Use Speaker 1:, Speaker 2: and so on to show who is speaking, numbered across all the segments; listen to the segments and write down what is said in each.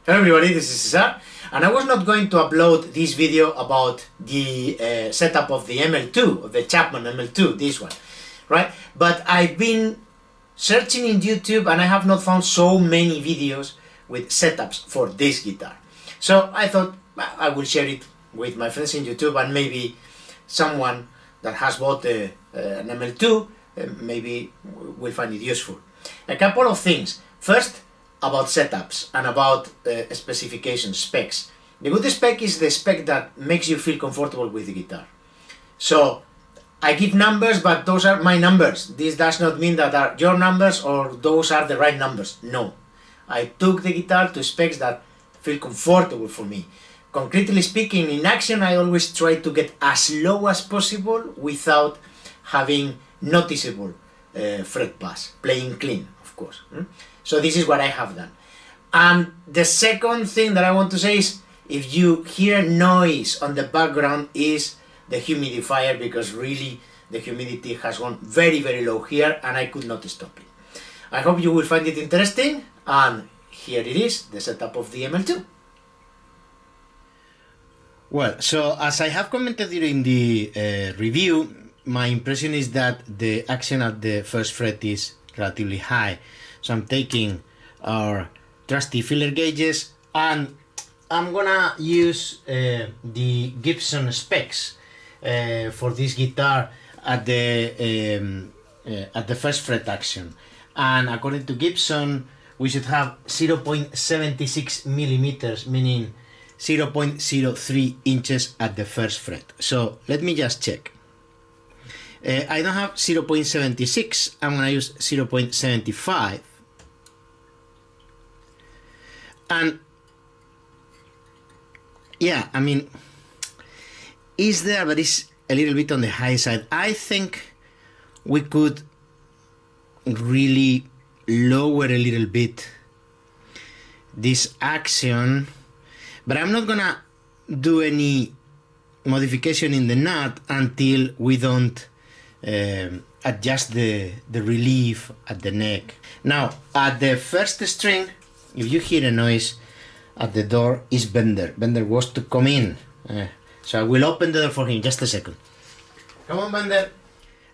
Speaker 1: Hello everybody, this is Cesar, and I was not going to upload this video about the setup of the ML2, of the Chapman ML2, this one, right? But I've been searching in YouTube and I have not found so many videos with setups for this guitar. So I thought, well, I will share it with my friends in YouTube, and maybe someone that has bought an ML2 maybe will find it useful. A couple of things. First, about setups and about specification specs. The good spec is the spec that makes you feel comfortable with the guitar. So I give numbers, but those are my numbers. This does not mean that are your numbers or those are the right numbers. No. I took the guitar to specs that feel comfortable for me. Concretely speaking, in action I always try to get as low as possible without having noticeable fret pass, playing clean, of course. So this is what I have done. And the second thing that I want to say is, if you hear noise on the background, is the humidifier, because really the humidity has gone very, very low here and I could not stop it. I hope you will find it interesting, and here it is, the setup of the ML2. Well, so as I have commented during the review, my impression is that the action at the first fret is relatively high. So I'm taking our trusty filler gauges and I'm gonna use the Gibson specs for this guitar at the first fret action. And according to Gibson, we should have 0.76 millimeters, meaning 0.03 inches at the first fret. So let me just check. I don't have 0.76, I'm gonna use 0.75. And yeah, I mean, is there, but it's a little bit on the high side. I think we could really lower a little bit this action, but I'm not gonna do any modification in the nut until we don't adjust the relief at the neck. Now, at the first string, if you hear a noise at the door, is Bender. Bender was to come in. So I will open the door for him, just a second. Come on, Bender.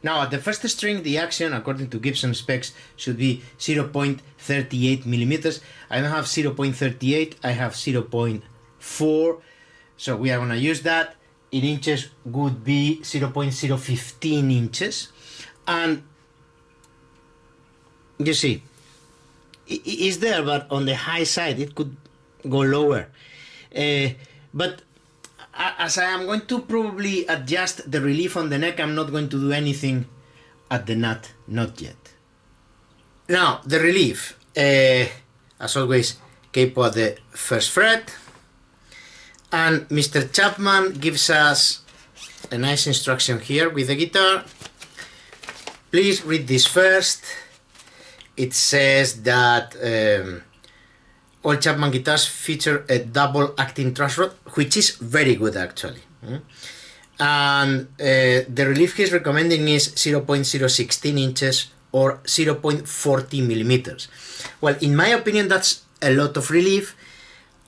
Speaker 1: Now, at the first string, the action, according to Gibson specs, should be 0.38 millimeters. I don't have 0.38, I have 0.4. So we are going to use that. In inches would be 0.015 inches. And you see, it's there, but on the high side it could go lower. But as I am going to probably adjust the relief on the neck, I'm not going to do anything at the nut, not yet. Now, the relief, as always, capo at the first fret. And Mr. Chapman gives us a nice instruction here with the guitar. Please read this first. It says that all Chapman guitars feature a double acting truss rod, which is very good actually. And the relief he's recommending is 0.016 inches or 0.40 millimeters. Well, in my opinion, that's a lot of relief.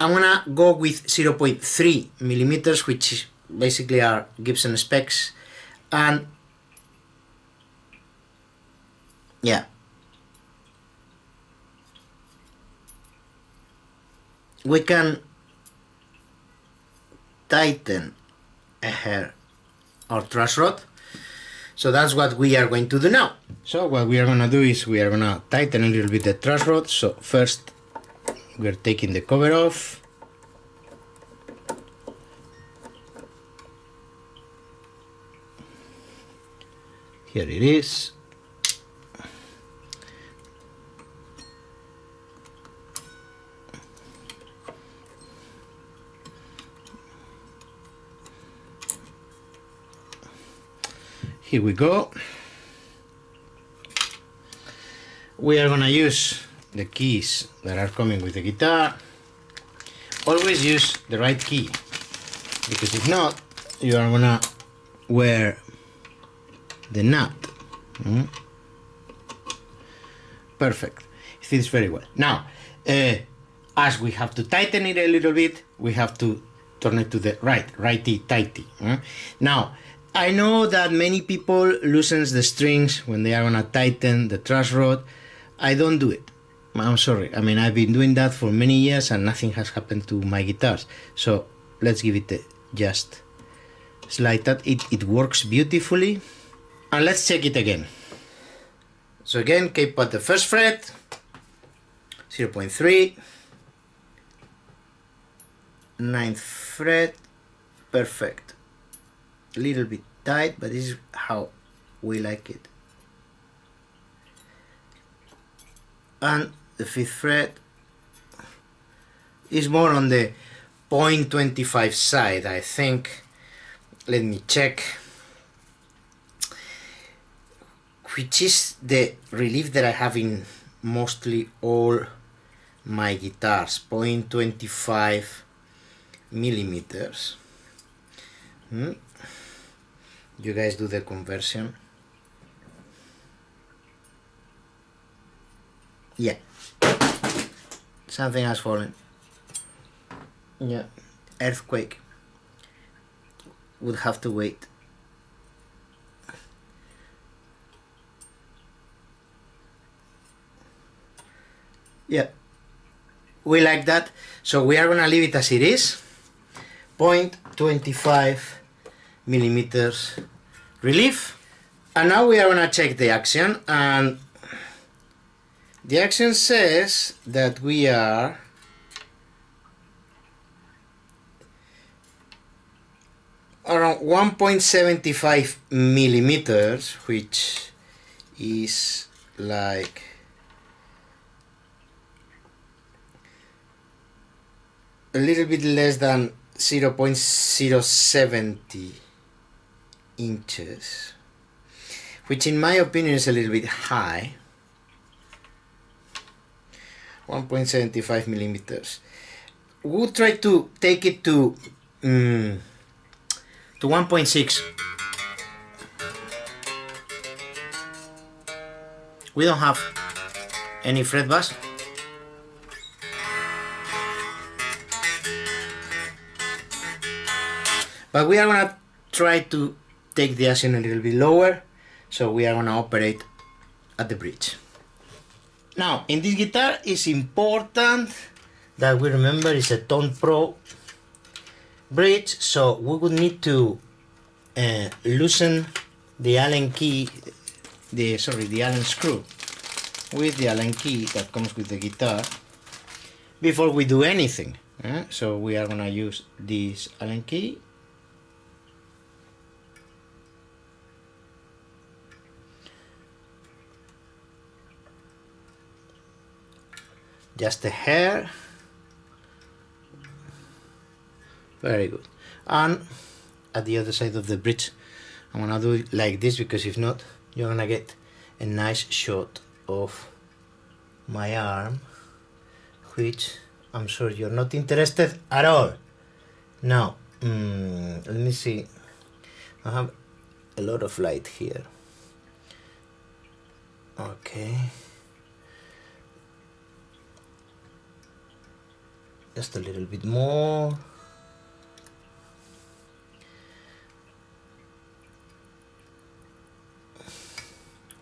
Speaker 1: I'm gonna go with 0.3 millimeters, which basically are Gibson specs. And yeah, we can tighten a hair our truss rod. So that's what we are going to do now. So what we are going to do is we are going to tighten a little bit the truss rod. So first we are taking the cover off. Here it is. Here we go. We are gonna use the keys that are coming with the guitar. Always use the right key, because if not, you are gonna wear the nut. Perfect. It fits very well. Now, as we have to tighten it a little bit, we have to turn it to the right, righty-tighty. Now, I know that many people loosens the strings when they are gonna tighten the truss rod. I don't do it. I'm sorry. I mean, I've been doing that for many years and nothing has happened to my guitars. So let's give it a just slide that. It works beautifully. And let's check it again. So again, keep at the first fret, 0.3, 9th fret, perfect. A little bit tight, but this is how we like it. And the 5th fret is more on the 0.25 side, I think. Let me check. Which is the relief that I have in mostly all my guitars, 0.25 millimeters. You guys do the conversion. Yeah, something has fallen. Yeah, earthquake. Would have to wait. Yeah, we like that, so we are gonna leave it as it is. 0.25 millimeters relief. And now we are gonna check the action, and the action says that we are around 1.75 millimeters, which is like a little bit less than 0.070 inches, which in my opinion is a little bit high. 1.75 millimeters. We'll try to take it to 1.6. We don't have any fret bus. But we are gonna try to take the action a little bit lower, so we are gonna operate at the bridge. Now, in this guitar, it's important that we remember it's a Tone Pro bridge, so we would need to loosen the Allen key, the Allen screw with the Allen key that comes with the guitar before we do anything. So we are gonna use this Allen key. Just a hair. Very good. And at the other side of the bridge, I'm gonna do it like this, because if not, you're gonna get a nice shot of my arm, which I'm sure you're not interested at all. Now, let me see. I have a lot of light here. Okay. Just a little bit more.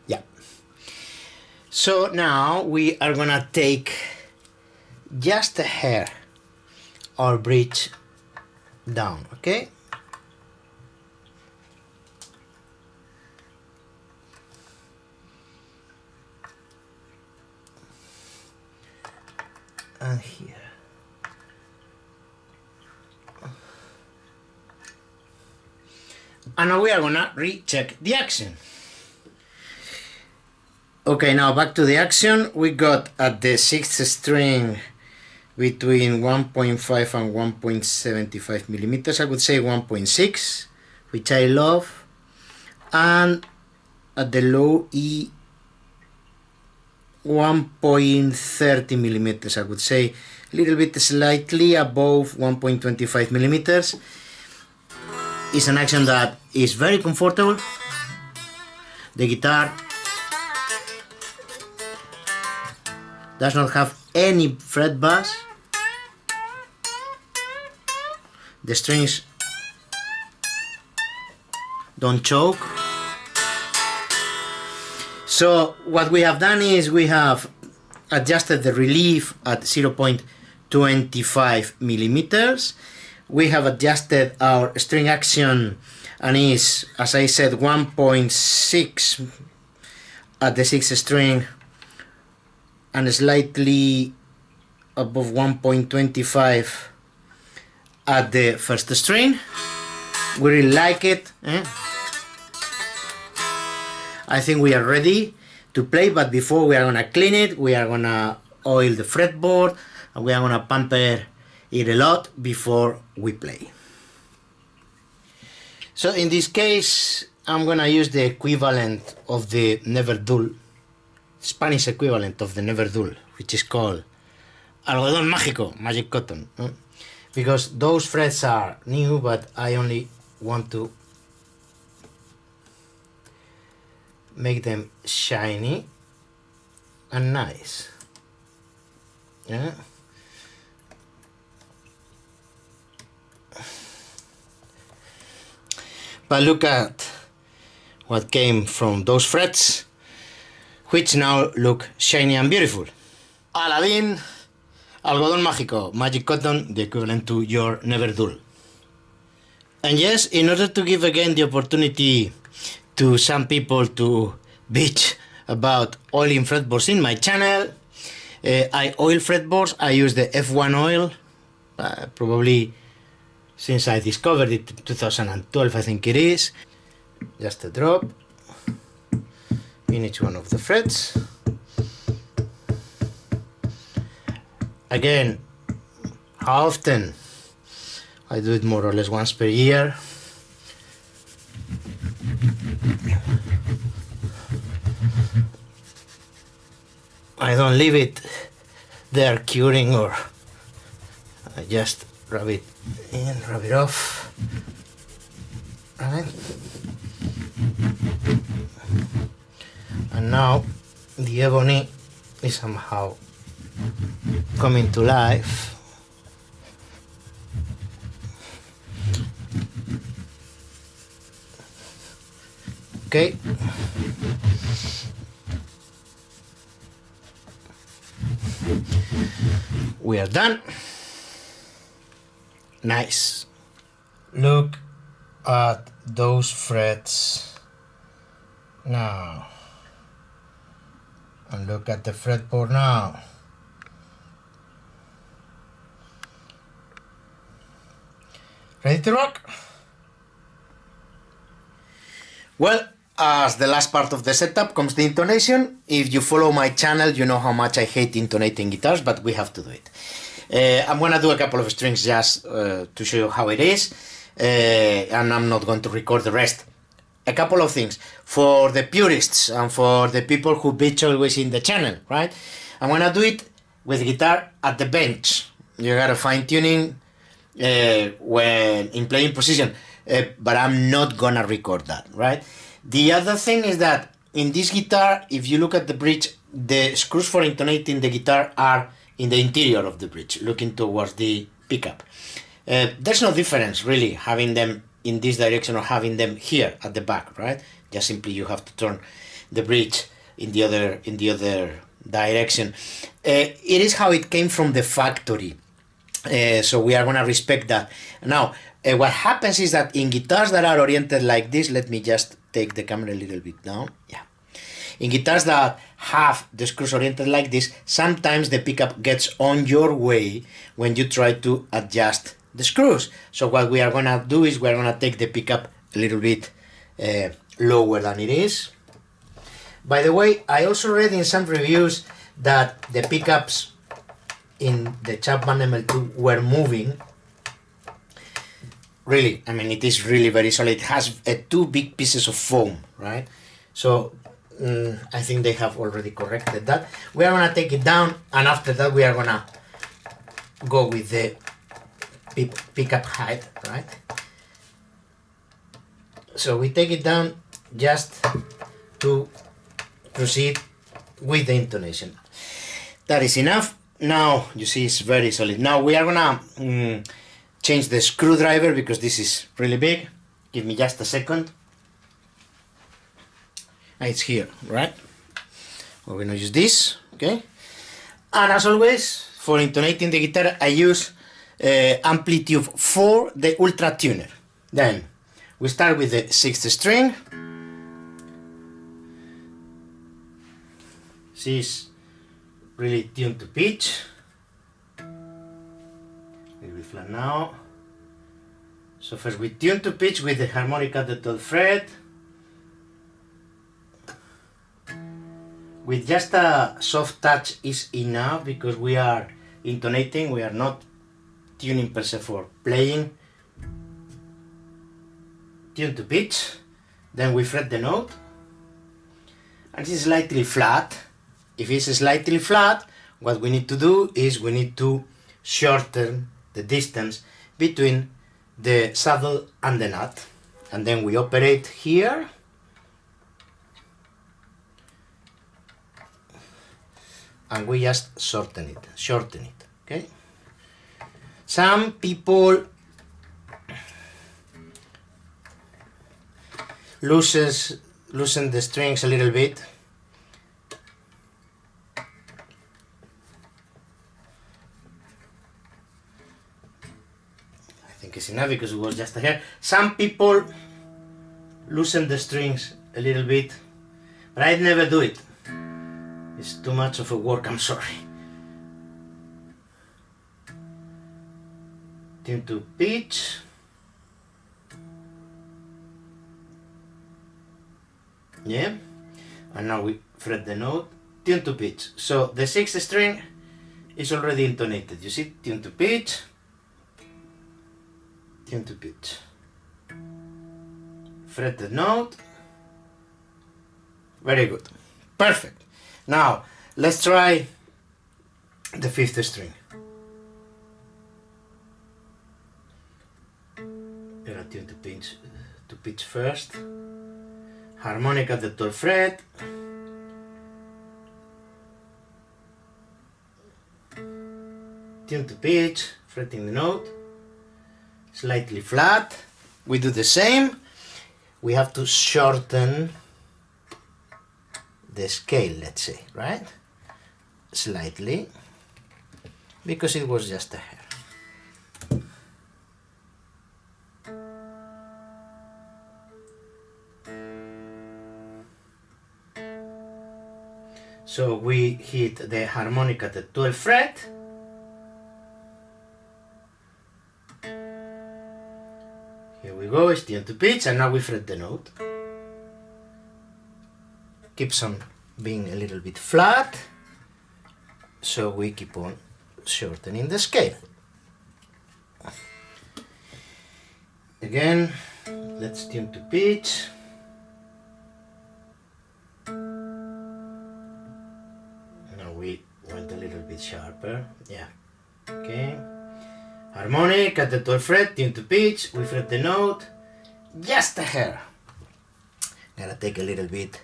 Speaker 1: Yeah. So now we are gonna take just a hair our bridge down, okay? And here. And now we are gonna recheck the action. Okay, now back to the action. We got at the 6th string between 1.5 and 1.75 millimeters. I would say 1.6, which I love. And at the low E, 1.30 millimeters. I would say a little bit slightly above 1.25 millimeters. It's an action that is very comfortable. The guitar does not have any fret buzz, the strings don't choke. So what we have done is we have adjusted the relief at 0.25 millimeters. We have adjusted our string action and is, as I said, 1.6 at the 6th string and slightly above 1.25 at the 1st string. We really like it. I think we are ready to play, but before we are gonna clean it, we are gonna oil the fretboard and we are gonna pamper it a lot before we play. So in this case, I'm gonna use the equivalent of the never dull, Spanish equivalent of the never dull, which is called algodón mágico, magic cotton, because those frets are new, but I only want to make them shiny and nice. Yeah. But look at what came from those frets, which now look shiny and beautiful. Aladdin, algodón mágico, magic cotton, the equivalent to your never dull. And yes, in order to give again the opportunity to some people to bitch about oiling fretboards in my channel, I oil fretboards. I use the F1 oil, probably since I discovered it in 2012, I think it is. Just a drop in each one of the frets. Again, how often? I do it more or less once per year. I don't leave it there curing, or I just rub it in, rub it off. Right? And now the ebony is somehow coming to life. Okay. We are done. Nice. Look at those frets now. And look at the fretboard now. Ready to rock? Well, as the last part of the setup comes the intonation. If you follow my channel, you know how much I hate intonating guitars, but we have to do it. I'm gonna do a couple of strings just to show you how it is, and I'm not going to record the rest. A couple of things for the purists and for the people who bitch always in the channel, right? I'm gonna do it with the guitar at the bench. You gotta fine tuning when in playing position, but I'm not gonna record that, right? The other thing is that in this guitar, if you look at the bridge, the screws for intonating the guitar are in the interior of the bridge, looking towards the pickup. There's no difference really having them in this direction or having them here at the back, right? Just simply you have to turn the bridge in the other direction. It is how it came from the factory, so we are gonna respect that. Now, what happens is that in guitars that are oriented like this, let me just take the camera a little bit down. Yeah. In guitars that have the screws oriented like this, sometimes the pickup gets on your way when you try to adjust the screws. So what we are gonna do is we're gonna take the pickup a little bit lower than it is. By the way, I also read in some reviews that the pickups in the Chapman ML2 were moving. Really, I mean, it is really very solid. It has two big pieces of foam, right? So I think they have already corrected that. We are gonna take it down, and after that we are gonna go with the pickup height, right? So we take it down just to proceed with the intonation. That is enough. Now you see it's very solid. Now we are gonna change the screwdriver because this is really big. Give me just a second. It's here, right? We're gonna use this, okay? And as always, for intonating the guitar, I use amplitude 4, the ultra tuner. Then we start with the 6th string. She's really tuned to pitch. A little bit flat now. So first we tune to pitch with the harmonic at the 12th fret. With just a soft touch is enough because we are intonating, we are not tuning per se for playing. Tune to pitch, then we fret the note, and it's slightly flat. If it's slightly flat, what we need to do is we need to shorten the distance between the saddle and the nut, and then we operate here. And we just shorten it, okay? Some people loosen the strings a little bit. I think it's enough because it was just a hair. Some people loosen the strings a little bit, but I'd never do it. It's too much of a work, I'm sorry. Tune to pitch. Yeah. And now we fret the note. Tune to pitch. So the 6th string is already intonated. You see? Tune to pitch. Tune to pitch. Fret the note. Very good. Perfect. Now, let's try the 5th string. Gonna tune to pitch first. Harmonic at the 12th fret. Tune to pitch, fretting the note. Slightly flat. We do the same. We have to shorten the scale, let's say, right? Slightly, because it was just a hair. So we hit the harmonic at the 12th fret. Here we go, it's tuned to pitch, and now we fret the note. Keeps on being a little bit flat, so we keep on shortening the scale. Again, let's tune to pitch. Now we went a little bit sharper, yeah, okay. Harmonic at the 12th fret, tune to pitch, we fret the note, just a hair. Gotta take a little bit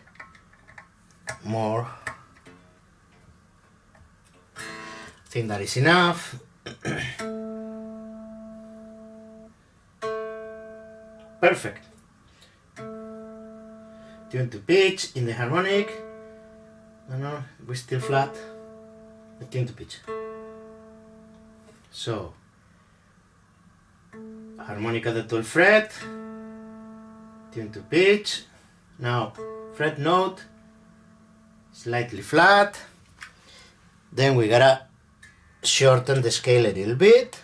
Speaker 1: more. I think that is enough. Perfect. Tune to pitch in the harmonic. No, we're still flat. Tune to pitch. So, harmonic at the 12th fret. Tune to pitch. Now, fret note. Slightly flat. Then we gotta shorten the scale a little bit.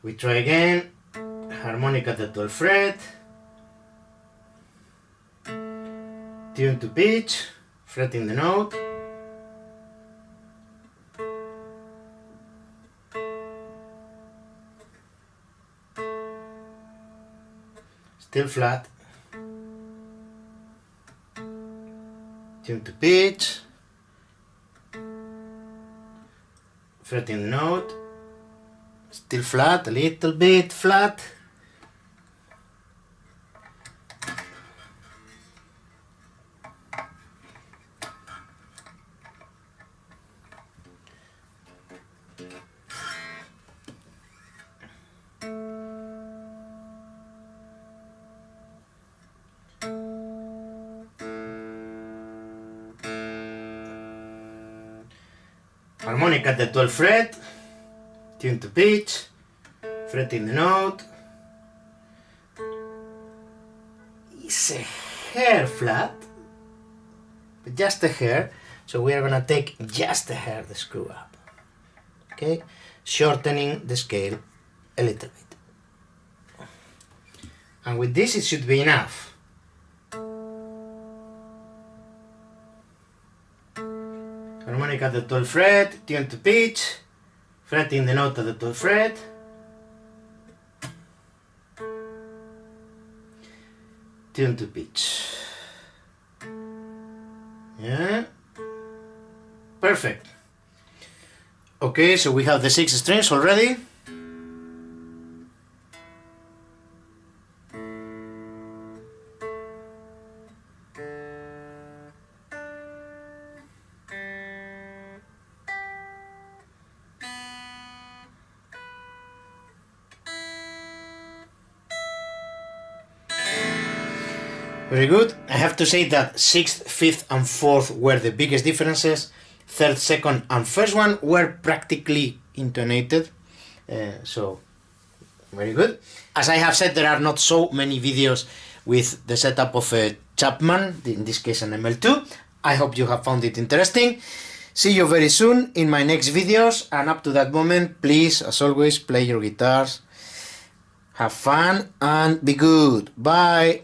Speaker 1: We try again. Harmonic at the 12th fret. Tune to pitch, fretting the note. Still flat. Tune to pitch, fretting the note. Still flat, a little bit flat. harmonic at the 12th fret, tune to pitch, fretting the note. It's a hair flat, but just a hair, so we are gonna take just a hair the screw up, okay, shortening the scale a little bit, and with this it should be enough. Harmonic at the 12th fret, tune to pitch, fretting the note at the 12th fret, tune to pitch. Yeah, perfect. Okay, so we have the 6 strings already. Very good. I have to say that 6th, 5th and 4th were the biggest differences. 3rd, 2nd and 1st one were practically intonated. So, very good. As I have said, there are not so many videos with the setup of a Chapman, in this case an ML2. I hope you have found it interesting. See you very soon in my next videos, and up to that moment, please, as always, play your guitars, have fun and be good. Bye!